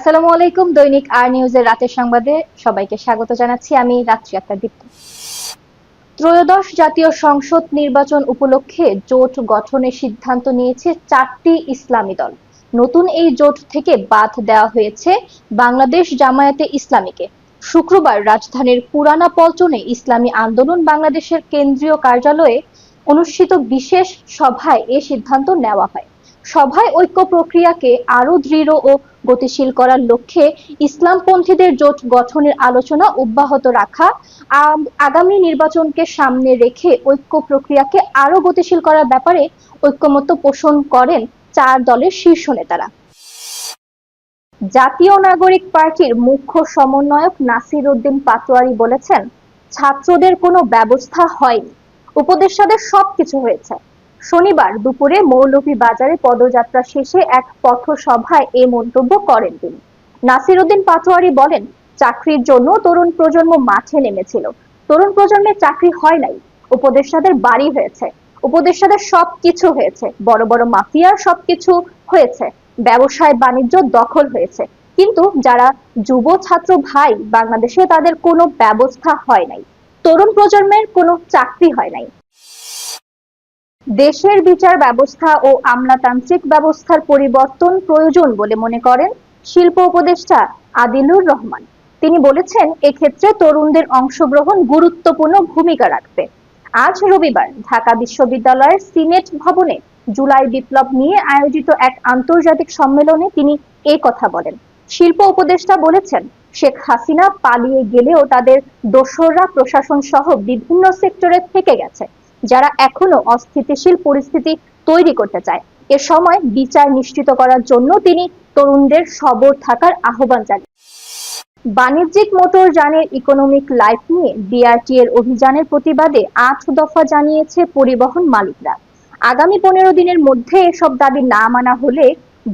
আসসালামু আলাইকুম। দৈনিক আর নিউজের রাতের সংবাদে সবাইকে স্বাগত জানাচ্ছি। আমি রাত্রি আক্তার দীপ্ত। ত্রয়োদশ জাতীয় সংসদ নির্বাচন উপলক্ষে জোট গঠনের সিদ্ধান্ত নিয়েছে 4টি ইসলামী দল। নতুন এই জোট থেকে বাদ দেওয়া হয়েছে বাংলাদেশ জামায়াতে ইসলামীকে। শুক্রবার রাজধানীর পুরানা পল্টনে ইসলামী আন্দোলন বাংলাদেশের কেন্দ্রীয় কার্যালয়ে অনুষ্ঠিত বিশেষ সভায় এ সিদ্ধান্ত নেওয়া হয়। সভায় ঐক্য প্রক্রিয়াকে আরো দৃঢ় ও গতিশীল করার লক্ষ্যে ইসলামপন্থীদের জোট গঠনের আলোচনা অব্যাহত রাখা, আগামী নির্বাচনকে সামনে রেখে ঐক্য প্রক্রিয়াকে আরো গতিশীল করার ব্যাপারে ঐকমত্য পোষণ করেন 4 দলের শীর্ষ নেতারা। জাতীয় নাগরিক পার্টির মুখ্য সমন্বয়ক নাসির উদ্দিন পাটোয়ারী বলেছেন, ছাত্রদের কোনো ব্যবস্থা হয়নি, উপদেষ্টাদের সবকিছু হয়েছে। শনিবার দুপুরে মৌলভীবাজারে পদযাত্রা শেষে এক পথসভায় এ মন্তব্য করেন তিনি। নাসির উদ্দিন পাটোয়ারী বলেন, চাকরির জন্য তরুণ প্রজন্ম মাঠে নেমেছিল, তরুণ প্রজন্মের চাকরি হয় নাই, উপদেষ্টাদের বাড়ি হয়েছে, উপদেষ্টাদের সবকিছু হয়েছে, বড় বড় মাফিয়ার সবকিছু হয়েছে, ব্যবসায় বাণিজ্য দখল হয়েছে, কিন্তু যারা যুব ছাত্র ভাই বাংলাদেশে তাদের কোনো ব্যবস্থা হয় নাই, তরুণ প্রজন্মের কোনো চাকরি হয় নাই। দেশের বিচার ব্যবস্থা ও আমলাতান্ত্রিক ব্যবস্থার পরিবর্তন প্রয়োজন বলে মনে করেন শিল্প উপদেষ্টা আদিলুর রহমান। তিনি বলেছেন, এক্ষেত্রে তরুণদের অংশগ্রহণ গুরুত্বপূর্ণ ভূমিকা রাখবে। আজ রবিবার ঢাকা বিশ্ববিদ্যালয়ের সিনেট ভবনে জুলাই বিপ্লব নিয়ে আয়োজিত এক আন্তর্জাতিক সম্মেলনে তিনি এই কথা বলেন। শিল্প উপদেষ্টা বলেছেন, শেখ হাসিনা পালিয়ে গেলেও তাদের দোসররা প্রশাসন সহ বিভিন্ন সেক্টরে থেকে গেছে, যারা এখনো অস্থিতিশীল পরিস্থিতি তৈরি করতে চায়। এ সময় বিচার নিশ্চিত করার জন্য তিনি তরুণদের সবর থাকার আহ্বান জানান। বাণিজ্যিক মোটর যানের ইকোনমিক লাইফ নিয়ে বিআরটি এর অভিযানের প্রতিবাদে 8 দফা জানিয়েছে পরিবহন মালিকরা। আগামী 15 দিনের মধ্যে এসব দাবি না মানা হলে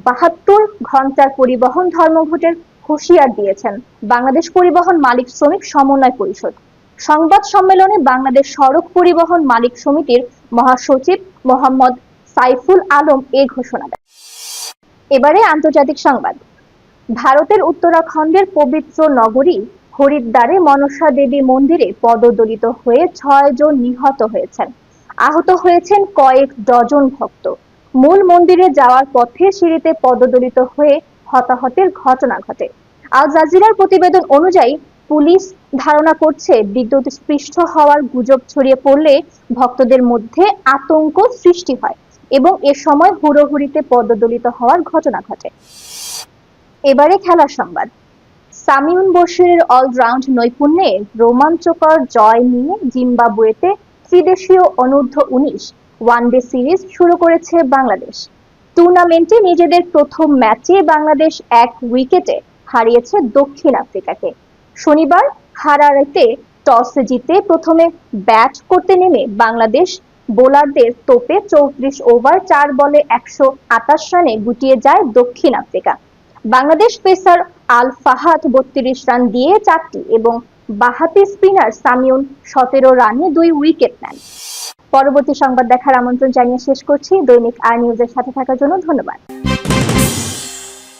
72 ঘন্টার পরিবহন ধর্মঘটের হুঁশিয়ার দিয়েছেন বাংলাদেশ পরিবহন মালিক শ্রমিক সমন্বয় পরিষদ। সংবাদ সম্মেলনে বাংলাদেশ সড়ক পরিবহন মালিক সমিতির মহাসচিব মোহাম্মদ সাইফুল আলম এ ঘোষণা দেন। এবারে আন্তর্জাতিক সংবাদ। ভারতের উত্তরাখণ্ডের পবিত্র নগরী হরিদ্বারে মনসা দেবী মন্দিরে পদদলিত হয়ে 6 জন নিহত হয়েছেন। আহত হয়েছেন কয়েক ডজন ভক্ত। মূল মন্দিরে যাওয়ার পথে সিঁড়িতে পদদলিত হয়ে হতাহতের ঘটনা ঘটে। আল জাজিরার প্রতিবেদন অনুযায়ী পুলিশ ধারণা করছে, বিদ্যুৎস্পৃষ্ট হওয়ার গুজব ছড়িয়ে পড়লে ভক্তদের মধ্যে আতঙ্ক সৃষ্টি হয় এবং এ সময় হুড়োহুড়িতে পদদলিত হওয়ার ঘটনা ঘটে। এবারে খেলার সংবাদ। সামিউন বশিরের অলরাউন্ড নৈপুণ্যে রোমাঞ্চকর জয় নিয়ে জিম্বাবুয়েতে ত্রিদেশীয় অনূর্ধ্ব 19 ওয়ানডে সিরিজ শুরু করেছে বাংলাদেশ। টুর্নামেন্টে নিজেদের প্রথম ম্যাচে বাংলাদেশ 1 উইকেটে হারিয়েছে দক্ষিণ আফ্রিকাকে। শনিবার হারারেতে টস জিতে প্রথমে ব্যাট করতে নেমে বাংলাদেশ বোলারদের তোপে 34 ওভার 4 বলে 128 রানে গুটিয়ে যায় দক্ষিণ আফ্রিকা। বাংলাদেশ পেসার আল ফাহাদ 32 রান দিয়ে 4টি এবং বাহাতি স্পিনার সামিউন 17 রানে 2 উইকেট নেন। পরবর্তী সংবাদ দেখার আমন্ত্রণ জানিয়ে শেষ করছি। দৈনিক আর নিউজের সাথে থাকার জন্য ধন্যবাদ।